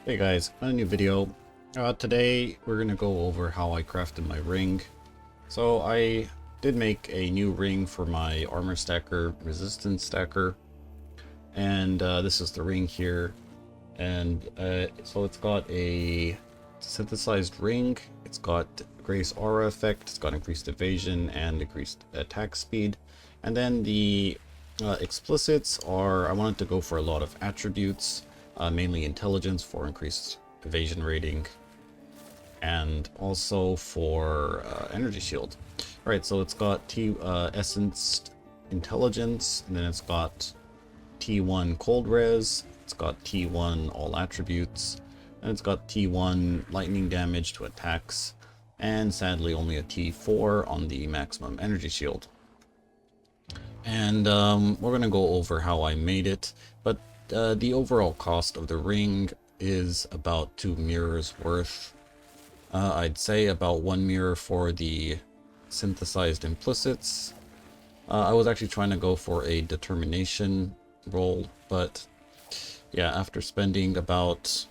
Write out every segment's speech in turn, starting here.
Hey guys, a new video. Today we're gonna go over how I crafted my ring. So I did make a new ring for my Armour Stacker Resistance Stacker, and this is the ring here. And so it's got a synthesized ring. It's got Grace Aura effect. It's got increased evasion and increased attack speed. And then the explicits are, I wanted to go for a lot of attributes. Mainly intelligence for increased evasion rating, and also for energy shield. Alright, so it's got Essenced Intelligence, and then it's got T1 Cold Res, it's got T1 All Attributes, and it's got T1 Lightning Damage to attacks, and sadly only a T4 on the maximum energy shield. And we're going to go over how I made it, but the overall cost of the ring is about 2 mirrors worth. I'd say about 1 mirror for the synthesized implicits. I was actually trying to go for a determination roll, but yeah, after spending about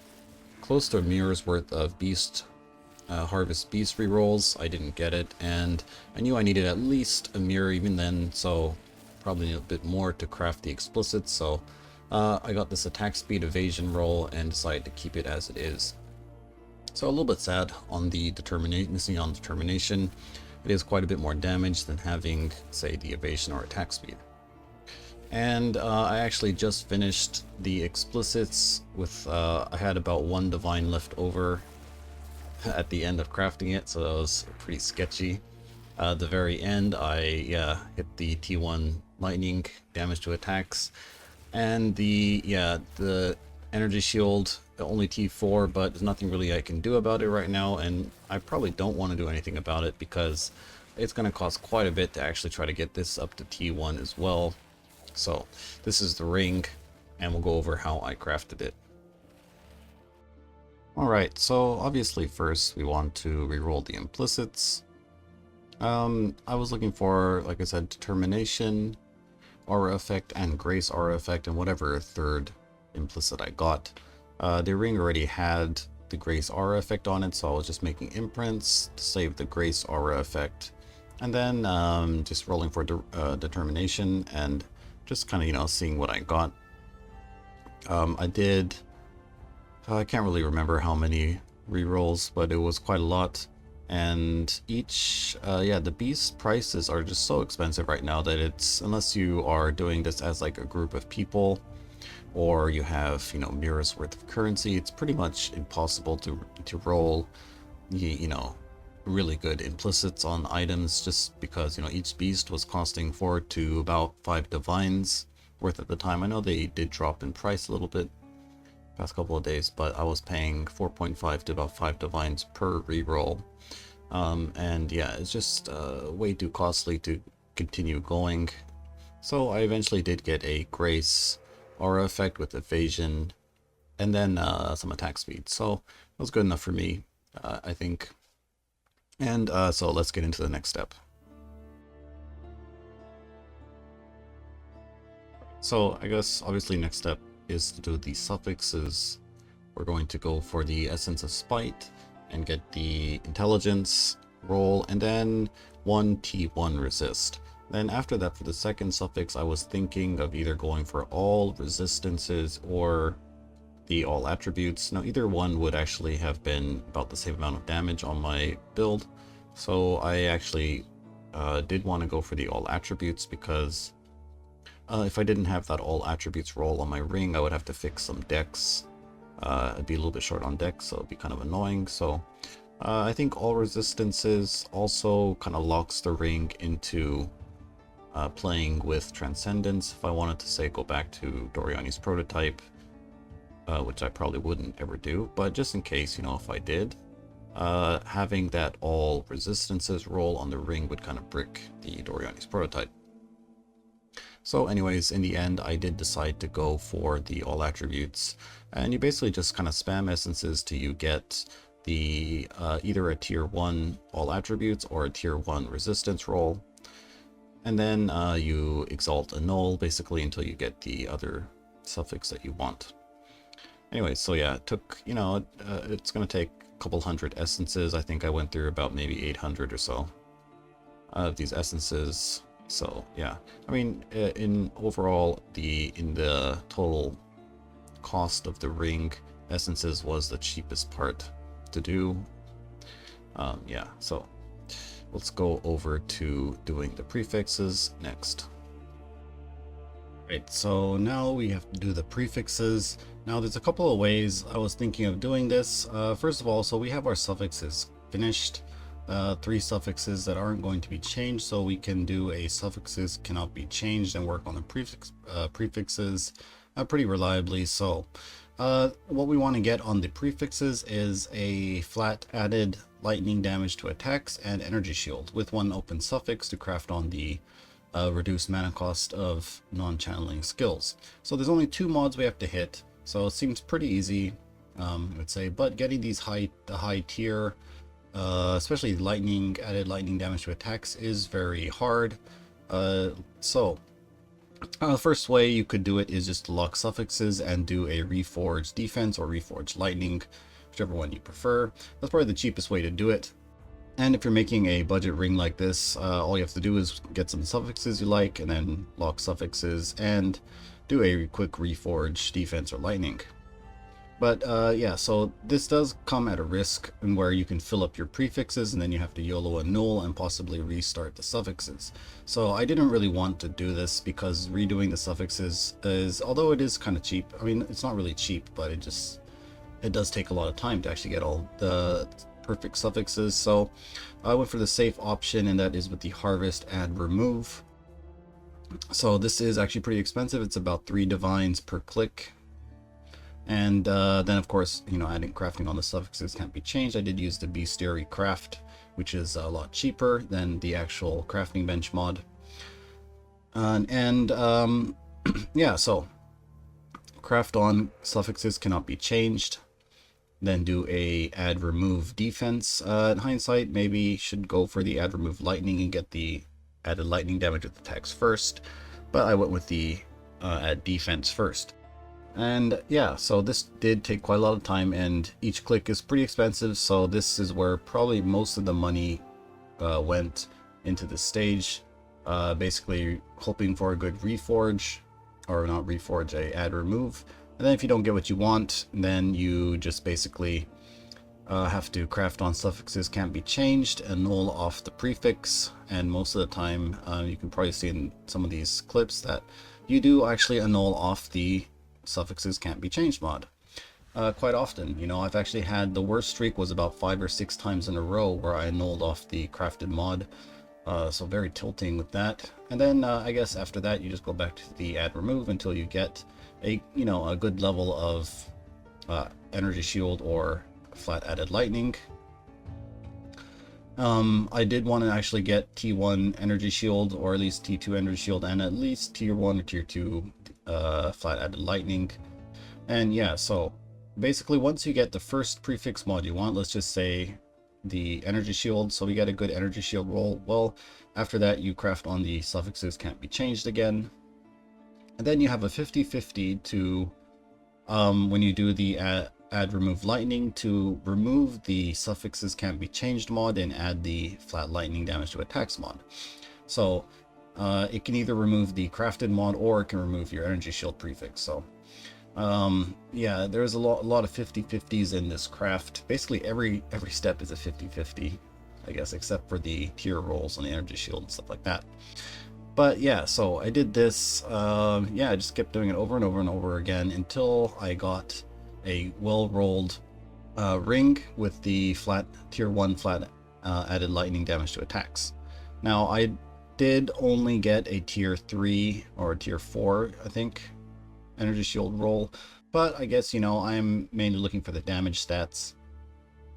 close to a mirror's worth of harvest beast rerolls, I didn't get it, and I knew I needed at least a mirror even then, so probably need a bit more to craft the explicits, so I got this attack speed evasion roll and decided to keep it as it is. So a little bit sad on the determination. It is quite a bit more damage than having, say, the evasion or attack speed. And I actually just finished the explicits with, I had about 1 divine left over at the end of crafting it, so that was pretty sketchy. At the very end, I hit the T1 lightning damage to attacks. And the energy shield, only T4, but there's nothing really I can do about it right now, and I probably don't want to do anything about it because it's going to cost quite a bit to actually try to get this up to T1 as well. So this is the ring, and we'll go over how I crafted it. Alright, so obviously first we want to reroll the implicits. I was looking for, like I said, determination, aura effect, and grace aura effect, and whatever third implicit I got. The ring already had the grace aura effect on it, so I was just making imprints to save the grace aura effect, and then just rolling for determination and just kind of, seeing what I got. I can't really remember how many rerolls, but it was quite a lot. And each, the beast prices are just so expensive right now that it's, unless you are doing this as like a group of people, or you have, mirrors worth of currency, it's pretty much impossible to roll, really good implicits on items, just because, each beast was costing 4 to about 5 divines worth at the time. I know they did drop in price a little bit past couple of days, but I was paying 4.5 to about 5 divines per reroll. And yeah, it's just way too costly to continue going. So I eventually did get a grace aura effect with evasion, and then some attack speed. So it was good enough for me, I think. And so let's get into the next step. So I guess obviously next step is to do the suffixes. We're going to go for the Essence of Spite and get the intelligence roll, and then 1 T1 resist. Then after that, for the second suffix, I was thinking of either going for all resistances or the all attributes. Now either one would actually have been about the same amount of damage on my build, so I actually did want to go for the all attributes, because if I didn't have that all attributes roll on my ring, I would have to fix some decks. I'd be a little bit short on decks, so it'd be kind of annoying. So I think all resistances also kind of locks the ring into playing with Transcendence. If I wanted to, say, go back to Doriani's prototype, which I probably wouldn't ever do, but just in case, if I did, having that all resistances roll on the ring would kind of brick the Doriani's prototype. So anyways, in the end, I did decide to go for the all attributes, and you basically just kind of spam essences till you get the either a tier 1 all attributes or a tier 1 resistance roll, and then you exalt a null basically until you get the other suffix that you want. Anyway, so yeah, it took, you know, it's going to take a couple hundred essences. I think I went through about maybe 800 or so of these essences. So yeah, I mean, in overall, in the total cost of the ring, essences was the cheapest part to do. Yeah, so let's go over to doing the prefixes next. Right, so now we have to do the prefixes. Now there's a couple of ways I was thinking of doing this. First of all, so we have our suffixes finished. 3 suffixes that aren't going to be changed, so we can do a suffixes cannot be changed and work on the prefixes pretty reliably. So what we want to get on the prefixes is a flat added lightning damage to attacks and energy shield with 1 open suffix to craft on the reduced mana cost of non-channeling skills. So there's only 2 mods we have to hit, so it seems pretty easy, I would say, but getting these high tier, especially added lightning damage to attacks, is very hard. The first way you could do it is just lock suffixes and do a reforged defense or reforged lightning, whichever one you prefer. That's probably the cheapest way to do it. And if you're making a budget ring like this, all you have to do is get some suffixes you like and then lock suffixes and do a quick reforge defense or lightning. But yeah, so this does come at a risk in where you can fill up your prefixes and then you have to YOLO a null and possibly restart the suffixes. So I didn't really want to do this because redoing the suffixes is, although it is kind of cheap, I mean, it's not really cheap, but it does take a lot of time to actually get all the perfect suffixes. So I went for the safe option, and that is with the harvest add remove. So this is actually pretty expensive. It's about 3 divines per click. And then of course, you know, adding crafting on the suffixes can't be changed. I did use the bestiary craft, which is a lot cheaper than the actual crafting bench mod. Yeah, so craft on suffixes cannot be changed. Then do a add remove defense. In hindsight, maybe should go for the add remove lightning and get the added lightning damage with attacks first, but I went with the add defense first. And yeah, so this did take quite a lot of time, and each click is pretty expensive, so this is where probably most of the money went into this stage. Basically hoping for a good reforge, or not reforge, a add remove. And then if you don't get what you want, then you just basically have to craft on suffixes can't be changed and null off the prefix. And most of the time, you can probably see in some of these clips that you do actually annul off the suffixes can't be changed mod quite often. You know, I've actually had, the worst streak was about 5 or 6 times in a row where I annulled off the crafted mod. So very tilting with that. And then I guess after that you just go back to the add remove until you get a good level of energy shield or flat added lightning. I did want to actually get T1 energy shield, or at least T2 energy shield, and at least tier 1 or tier 2 flat added lightning. And yeah, so basically once you get the first prefix mod you want, let's just say the energy shield, so we get a good energy shield roll, well, after that you craft on the suffixes can't be changed again. And then you have a 50-50 to when you do the add remove lightning, to remove the suffixes can't be changed mod and add the flat lightning damage to attacks mod. So it can either remove the crafted mod or it can remove your energy shield prefix. So yeah, there's a lot of 50-50s in this craft. Basically every step is a 50-50, I guess, except for the tier rolls on the energy shield and stuff like that. But yeah, so I did this, yeah, I just kept doing it over and over and over again until I got a well-rolled ring with the tier 1 flat added lightning damage to attacks. Now I did only get a tier 3 or tier 4, I think, energy shield roll, but I guess, you know, I'm mainly looking for the damage stats.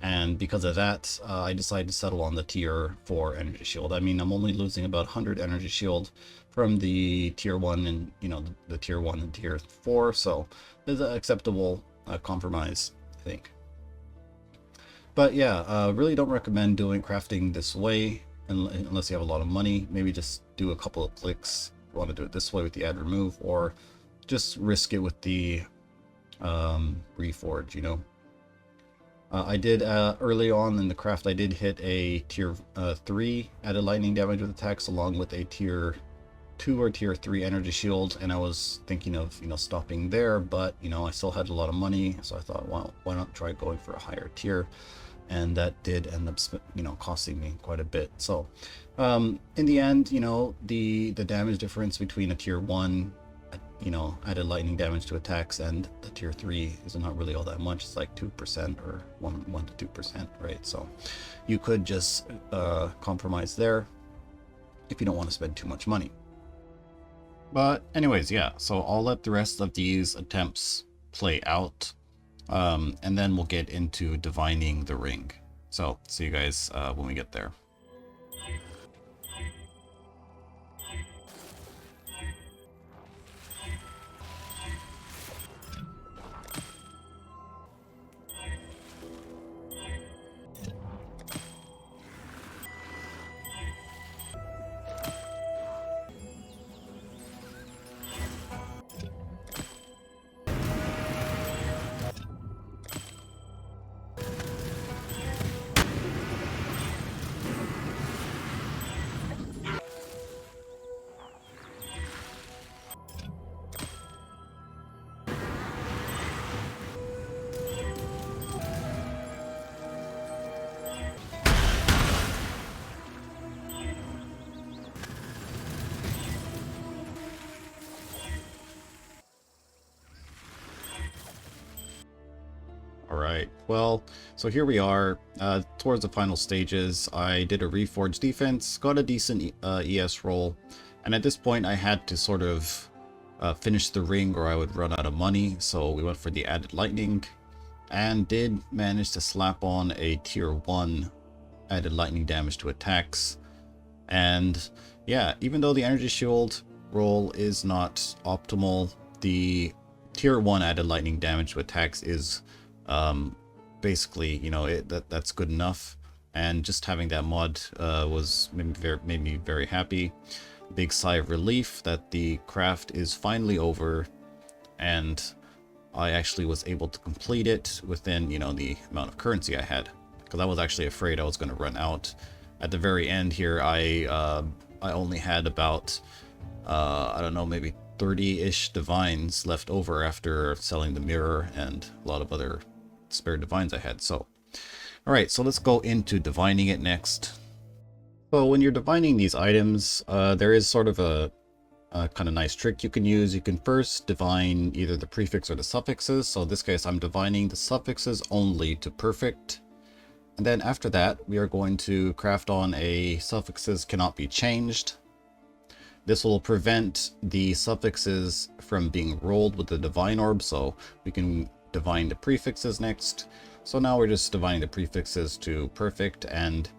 And because of that, I decided to settle on the tier 4 energy shield. I mean, I'm only losing about 100 energy shield from the tier 1 and, you know, the tier 1 and tier 4. So it's an acceptable compromise, I think. But yeah, really don't recommend doing crafting this way unless you have a lot of money. Maybe just do a couple of clicks if you want to do it this way with the add remove, or just risk it with the reforge, you know. I did early on in the craft, I did hit a tier 3 added lightning damage with attacks along with a tier 2 or tier 3 energy shield, and I was thinking of, you know, stopping there, but, you know, I still had a lot of money, so I thought, well, why not try going for a higher tier? And that did end up, you know, costing me quite a bit. So in the end, you know, the damage difference between a tier 1, you know, added lightning damage to attacks and the tier 3 is not really all that much. It's like 2% or 1 to 2%, right? So you could just compromise there if you don't want to spend too much money. But anyways, yeah, so I'll let the rest of these attempts play out, and then we'll get into divining the ring. So see you guys when we get there. Alright, well, so here we are, towards the final stages. I did a reforged defense, got a decent ES roll, and at this point I had to sort of finish the ring or I would run out of money, so we went for the added lightning, and did manage to slap on a tier 1 added lightning damage to attacks. And yeah, even though the energy shield roll is not optimal, the tier 1 added lightning damage to attacks is basically, you know, that's good enough. And just having that mod made me very happy. Big sigh of relief that the craft is finally over, and I actually was able to complete it within, you know, the amount of currency I had, because I was actually afraid I was going to run out. At the very end here, I only had about I don't know, maybe 30-ish divines left over after selling the mirror and a lot of other spare divines I had. So alright, so let's go into divining it next. So when you're divining these items, there is sort of a kind of nice trick you can use. You can first divine either the prefix or the suffixes. So in this case, I'm divining the suffixes only to perfect. And then after that, we are going to craft on a suffixes cannot be changed. This will prevent the suffixes from being rolled with the divine orb, so we can divine the prefixes next. So now we're just divining the prefixes to perfect, and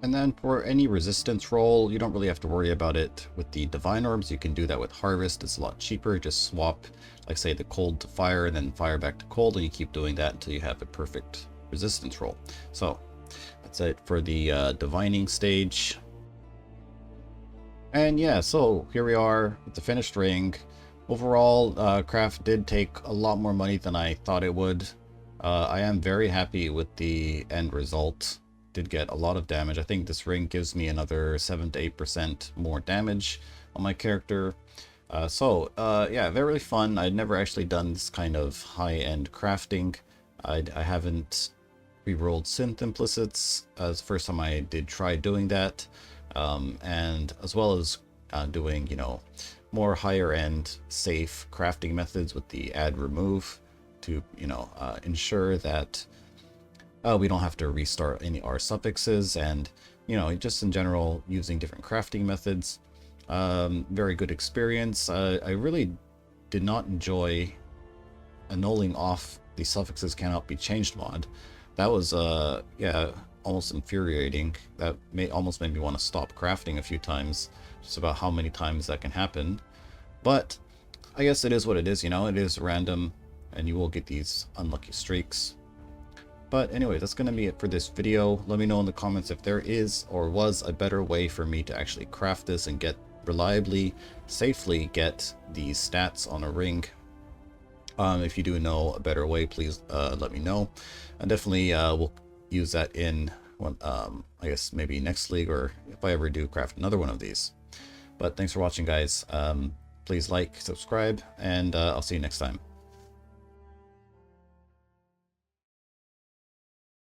then for any resistance roll, you don't really have to worry about it with the divine orbs. You can do that with harvest. It's a lot cheaper. Just swap, like say, the cold to fire and then fire back to cold, and you keep doing that until you have a perfect resistance roll. So that's it for the divining stage. And yeah, so here we are with the finished ring. Overall, craft did take a lot more money than I thought it would. I am very happy with the end result. Did get a lot of damage. I think this ring gives me another 7 to 8% more damage on my character. Yeah, very fun. I'd never actually done this kind of high-end crafting. I haven't re-rolled Synth Implicits. It's the first time I did try doing that. And as well as doing, you know, more higher end safe crafting methods with the add remove to, you know, ensure that we don't have to restart any our suffixes, and, you know, just in general using different crafting methods. Very good experience. I really did not enjoy annulling off the suffixes cannot be changed mod. That was yeah, almost infuriating. That almost made me want to stop crafting a few times, just about how many times that can happen. But I guess it is what it is, you know, it is random and you will get these unlucky streaks. But anyway, that's going to be it for this video. Let me know in the comments if there is or was a better way for me to actually craft this and get reliably, safely get these stats on a ring. If you do know a better way, please let me know. And definitely we'll use that in one, I guess maybe next league, or if I ever do craft another one of these. But thanks for watching, guys. Please like, subscribe, and I'll see you next time.